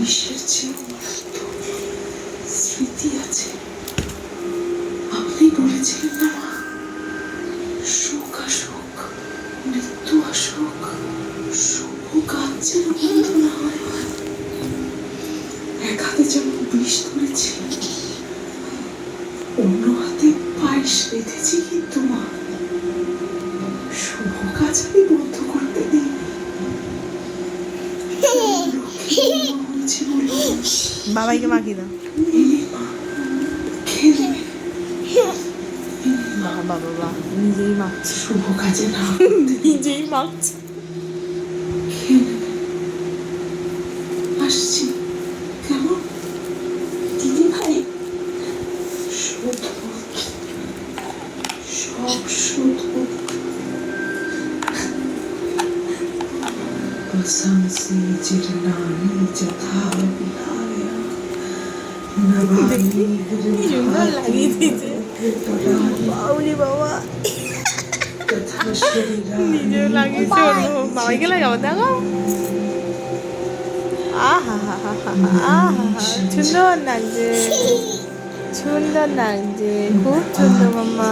বিষের চেয়ে স্মৃতি আছে। আপনি বলেছিলেন না মা, সুখ আসুক, মৃত্যু আসুক, শুভ কাজ যেন বন্ধ না হয়। এক হাতে যেমন বিষ ধরেছি, অন্য হাতে পায়েস বেঁধেছি, কিন্তু মা শুভ কাজ আমি বন্ধ করতে দিই। বাবাইকে মাখিয়ে দাও। বাবা বাবা নিজেই মাখছে, শুভ কাজে না নিজেই মাখছে। আসছি কেমন দিদি ভাই? শুধু সব শুধু बसंसी चिरनानी जथा बिहाया नवानी লাগিয়ে দিয়েছে বাউলি বাবা, तथा श्रीराम নিজেও লাগিয়েছে, অন্য বাবাইকে লাগাবো। দেখো আহা হা হা হা আহা, সুন্দর লাগছে, সুন্দর লাগছে, খুব সুন্দর মাম্মা।